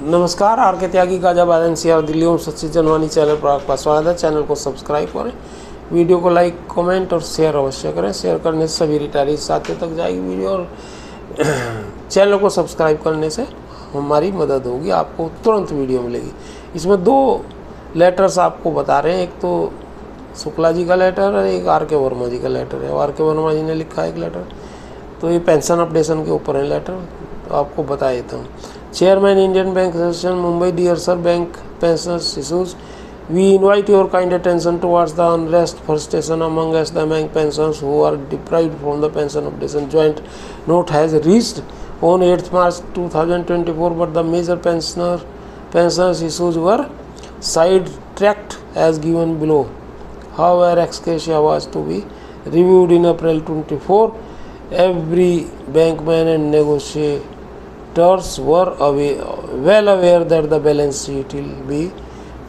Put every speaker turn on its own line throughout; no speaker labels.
नमस्कार, आर के त्यागी गाजियाबाद एनसीआर दिल्ली ओम सच्ची जनवानी चैनल पर आपका स्वागत है। चैनल को सब्सक्राइब करें, वीडियो को लाइक कमेंट और शेयर अवश्य करें। शेयर करने से सभी रिटायरी साथियों तक जाएगी वीडियो, और चैनल को सब्सक्राइब करने से हमारी मदद होगी, आपको तुरंत वीडियो मिलेगी। इसमें दो लेटर्स आपको बता रहे हैं, एक तो शुक्ला जी का लेटर और एक आर के वर्मा जी का लेटर है। आर के वर्मा जी ने लिखा है एक लेटर, तो ये पेंशन अपडेशन के ऊपर है लेटर, तो आपको बता देता हूँ। Chairman Indian Bank Association Mumbai, dear sir, bank pensions issues, we invite your kind attention towards the unrest frustration among us the bank pensioners who are deprived from the pension updation. Joint note has reached on 8th March 2024, but the major pensioners issues were sidetracked as given below. However, ex gratia was to be reviewed in April 24. Every bankman and negotiators were well aware that the balance sheet will be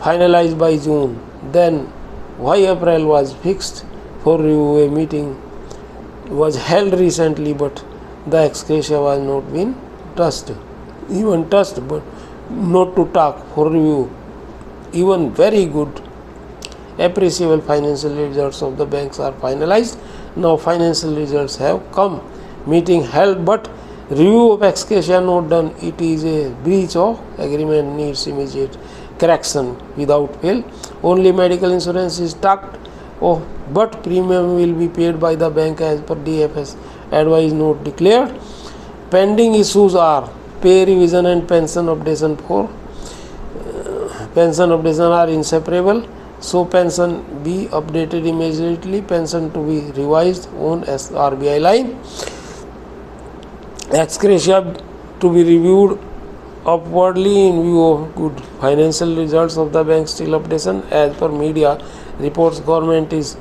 finalized by June. Then why April was fixed for review? A meeting was held recently, but the ex gratia was not been touched, but not to talk for review. Even very good appreciable financial results of the banks are finalized. Now financial results have come. Meeting held, but review of ex gratia not done. It is a breach of agreement, needs immediate correction without fail. Only medical insurance is talked of, but premium will be paid by the bank as per DFS advice note declared. Pending issues are pay revision and pension updation. For pension updation are inseparable, so pension be updated immediately, pension to be revised on RBI line, ex gratia to be reviewed upwardly in view of good financial results of the bank still updation. As per media reports, government is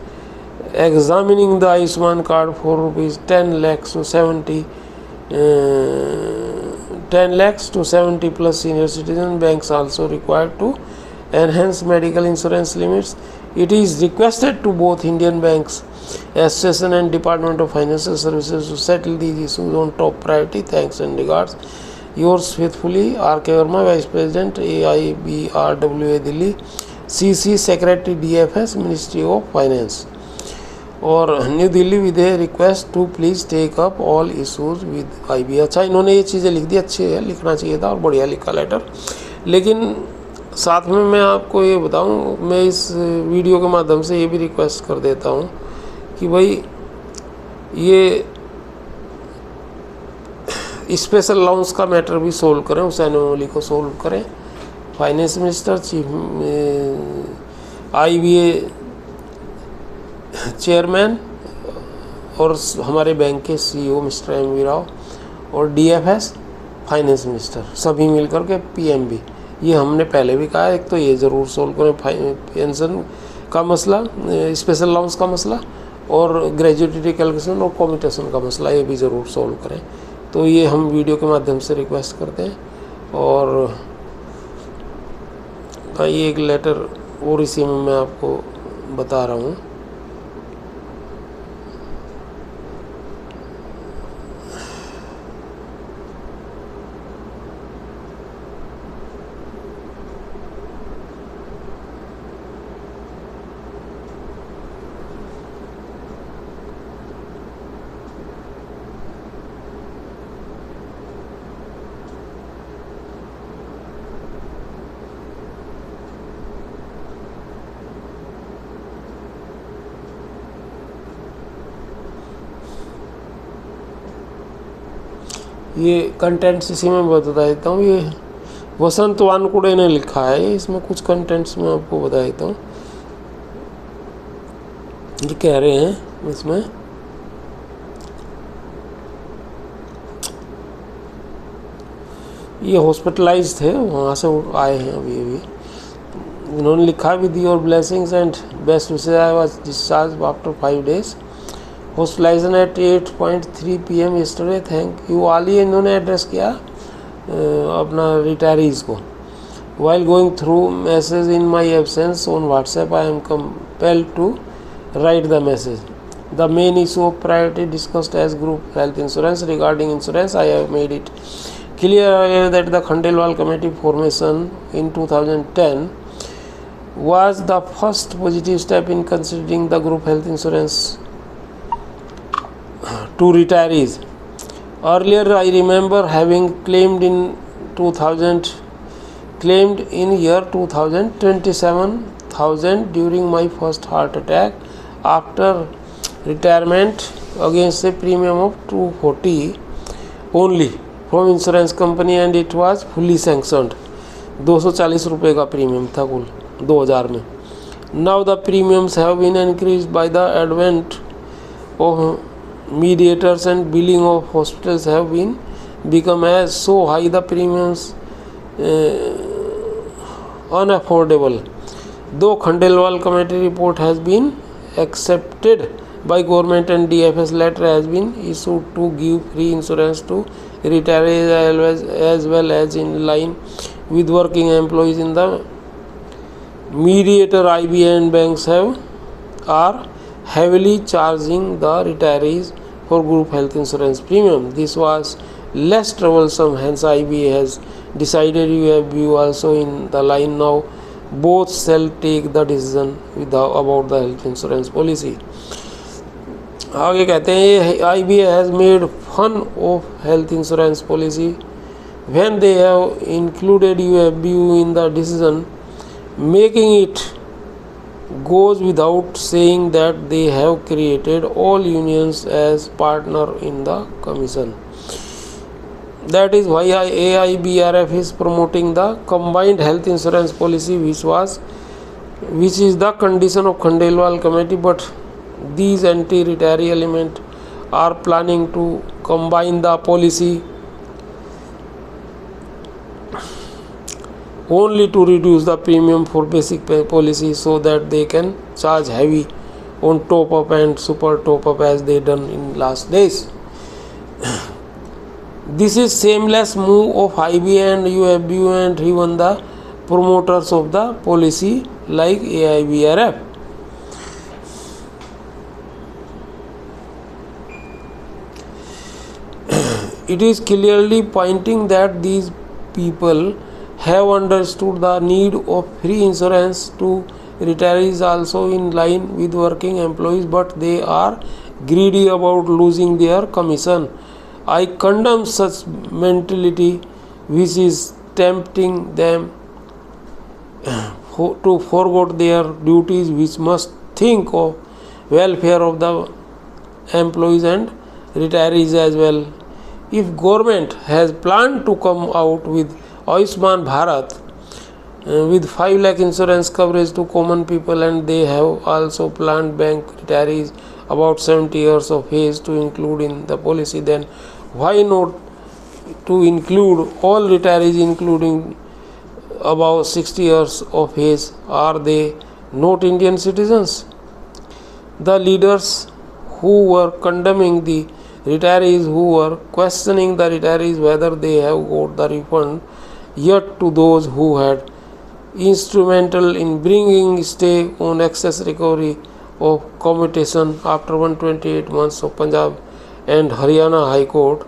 examining the Ayushman card for rupees 10 lakhs to 70 plus senior citizen. Banks also required to enhance medical insurance limits. It is requested to both Indian Banks Association and Department of Financial Services to settle these issues on top priority. Thanks and regards. Yours faithfully, R K Verma, Vice President, AIBRWA Delhi, CC Secretary DFS, Ministry of Finance. और new Delhi with a request to please take up all issues with IB। अच्छा, इन्होंने ये चीज़ें लिख दी, अच्छी है, लिखना चाहिए था और बढ़िया लिखा लेटर। लेकिन साथ में मैं आपको ये बताऊं, मैं इस वीडियो के माध्यम से ये भी रिक्वेस्ट कर देता हूं कि भाई ये स्पेशल अलाउंस का मैटर भी सोल्व करें, उस एनोमली को सोल्व करें। Finance minister, chief IBA chairman और हमारे बैंक के CEO मिस्टर MV राव और DFS फाइनेंस मिनिस्टर सभी मिलकर के PMB, ये हमने पहले भी कहा, एक तो ये ज़रूर सोल्व करें पेंशन का मसला, स्पेशल अलाउंस का मसला, और ग्रेजुएटी कैलकुलेशन और कम्यूटेशन का मसला, ये भी ज़रूर सोल्व करें। तो ये हम वीडियो के माध्यम से रिक्वेस्ट करते हैं। और ये एक लेटर और इसी में मैं आपको बता रहा हूँ। ये कंटेंट्स इसी में बता देता हूँ। ये वसंत वानकुड़े ने लिखा है, इसमें कुछ कंटेंट्स मैं आपको बता देता हूँ। ये कह रहे हैं इसमें, ये हॉस्पिटलाइज थे, वहाँ से आए हैं अभी। इन्होंने लिखा, with your blessings and best wishes I was discharge after 5 days hospitalisation at 8:3 PM yesterday। Thank you all. ये इन्होंने एड्रेस किया अपना रिटायरीज को। While going through message in my absence on WhatsApp, I am compelled to write the message. The main issue of priority discussed as group health insurance. Regarding insurance, I have made it clear that the Khandelwal Committee formation in 2010 was the first positive step in considering the group health insurance to retirees. Earlier, I remember having claimed in year 27,000 during my first heart attack after retirement against a premium of 240 only from insurance company, and it was fully sanctioned. 240 रुपये का premium था कुल 2000 में. Now the premiums have been increased by the advent of mediators and billing of hospitals have been become as so high the premiums unaffordable. Though Khandelwal Committee report has been accepted by government and DFS letter has been issued to give free insurance to retirees as well as in line with working employees in the mediator, IBA and banks are heavily charging the retirees for group health insurance premium. This was less troublesome, hence IBA has decided UFBU also in the line now. Both shall take the decision about the health insurance policy. आगे कहते हैं IBA has made fun of health insurance policy when they have included UFBU in the decision, making it goes without saying that they have created all unions as partner in the commission. That is why AIBRF is promoting the combined health insurance policy, which is the condition of Khandelwal Committee, but these anti-retiree elements are planning to combine the policy only to reduce the premium for basic policy so that they can charge heavy on top up and super top up as they done in last days. This is seamless move of IBA and UFBU and even the promoters of the policy like AIBRF. It is clearly pointing that these people have understood the need of free insurance to retirees also in line with working employees, but they are greedy about losing their commission. I condemn such mentality which is tempting them to forget their duties, which must think of welfare of the employees and retirees as well. If government has planned to come out with Ayushman Bharat with 5 lakh insurance coverage to common people, and they have also planned bank retirees about 70 years of age to include in the policy, then why not to include all retirees including above 60 years of age? Are they not Indian citizens? The leaders who were condemning the retirees, who were questioning the retirees whether they have got the refund, yet to those who had instrumental in bringing stay on excess recovery of commutation after 128 months of Punjab and Haryana High Court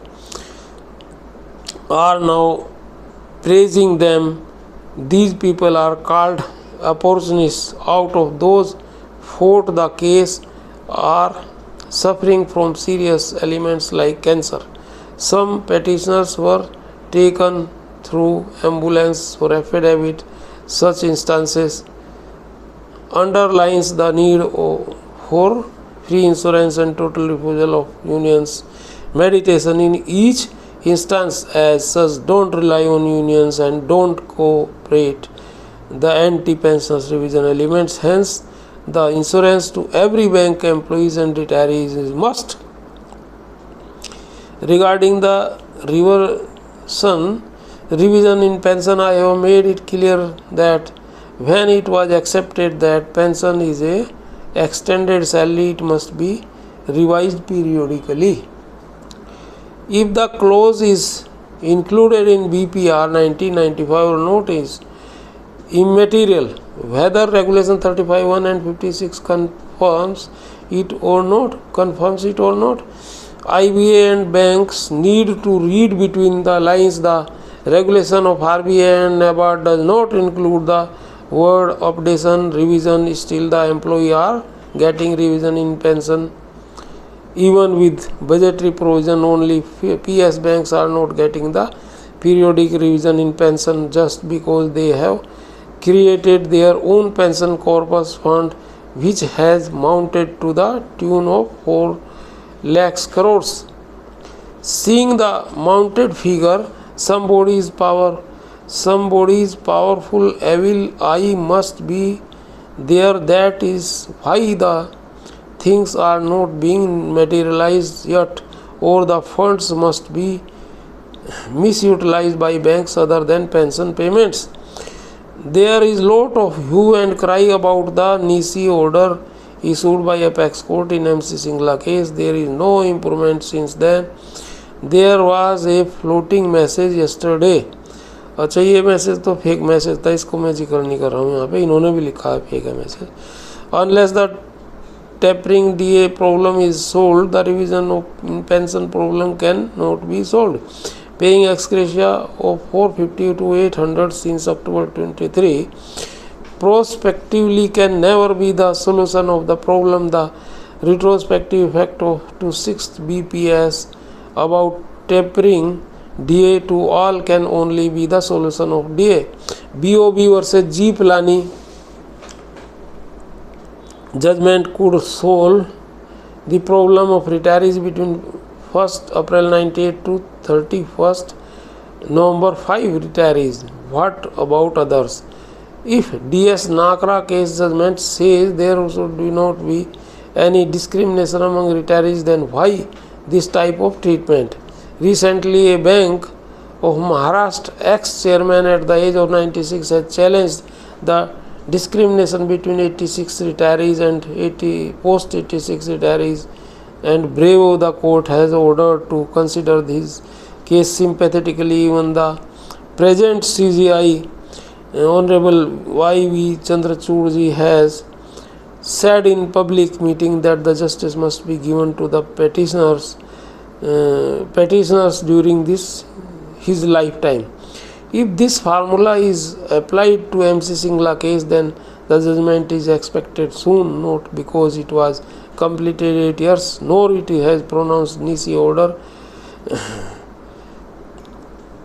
are now praising them. These people are called opportunists. Out of those fought the case are suffering from serious ailments like cancer. Some petitioners were taken through ambulance for affidavit. Such instances underlines the need for free insurance and total refusal of unions. Meditation in each instance as such don't rely on unions and don't cooperate the anti-pensions revision elements. Hence, the insurance to every bank employees and retirees is must. Regarding the revision in pension, I have made it clear that when it was accepted that pension is a extended salary, it must be revised periodically. If the clause is included in BPR 1995 or not is immaterial. Whether Regulation 35(1) and 56 confirms it or not, IBA and banks need to read between the lines. The regulation of RBI and NABARD does not include the word updation, revision. Still, the employee are getting revision in pension. Even with budgetary provision, only PS banks are not getting the periodic revision in pension just because they have created their own pension corpus fund, which has mounted to the tune of 4 lakhs crores. Seeing the mounted figure, somebody's powerful evil eye must be there. That is why the things are not being materialized yet, or the funds must be misutilized by banks other than pension payments. There is lot of hue and cry about the NISI order issued by Apex Court in MC Singla case. There is no improvement since then. There was a floating message yesterday. अच्छा, ये message तो fake message था, इसको मैं जिक्र नहीं कर रहा हूँ यहाँ पे, इन्होंने भी लिखा है फेक है message. Unless the tapering DA problem is solved, the revision of pension problem cannot be solved. Paying ex gratia of 450 to 800 since October 23 prospectively can never be the solution of the problem. The retrospective effect of 26th BPS about tapering DA to all can only be the solution of DA. BOB versus G Pilani judgment could solve the problem of retirees between 1st April 98 to 31st November 5 retirees. What about others? If DS Nakra case judgment says there should not be any discrimination among retirees, then why this type of treatment? Recently, a Bank of Maharashtra ex-chairman at the age of 96 has challenged the discrimination between 86 retirees and post-86 retirees, and Bravo, the court has ordered to consider this case sympathetically. Even the present CGI, Honorable Y.V. Chandrachudji, has said in public meeting that the justice must be given to the petitioners during his lifetime. If this formula is applied to MC Singla case, then the judgment is expected soon, not because it was completed 8 years, nor it has pronounced NISI order.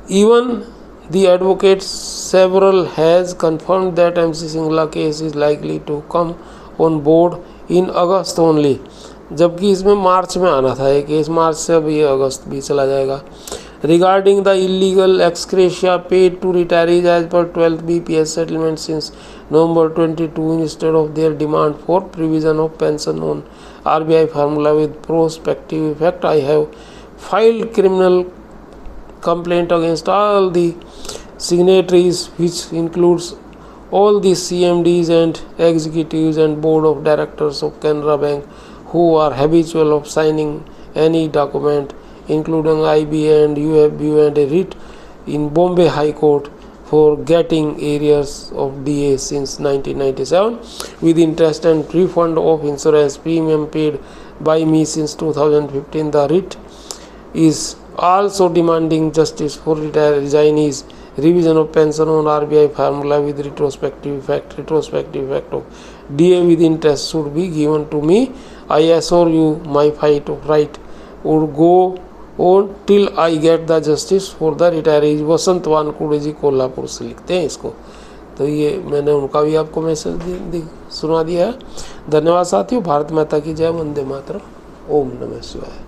Even the advocate several has confirmed that MC Singla case is likely to come on board in August only, जबकि इसमें मार्च में आना था ये case, मार्च से अब ये अगस्त भी चला जाएगा. Regarding the illegal ex gratia paid to retirees as per 12th BPS settlement since November 22 instead of their demand for provision of pension on RBI formula with prospective effect, I have filed criminal complaint against all the signatories, which includes all the CMDs and executives and board of directors of Canara Bank who are habitual of signing any document, including IBA and UFBU, and a writ in Bombay High Court for getting arrears of DA since 1997 with interest and refund of insurance premium paid by me since 2015. The writ is also demanding justice for resignees, revision of pension on RBI formula with retrospective effect. Retrospective effect of DA with interest should be given to me. I assure you my fight of right would go on till I get the justice for the retirees. वसंत वानकुड़े जी कोल्हापुर से लिखते हैं इसको. तो ये मैंने उनका भी आपको मैसेज सुना दिया है. धन्यवाद साथियों. भारत माता की जय. वंदे मातरम. ओम नमः शिवाय.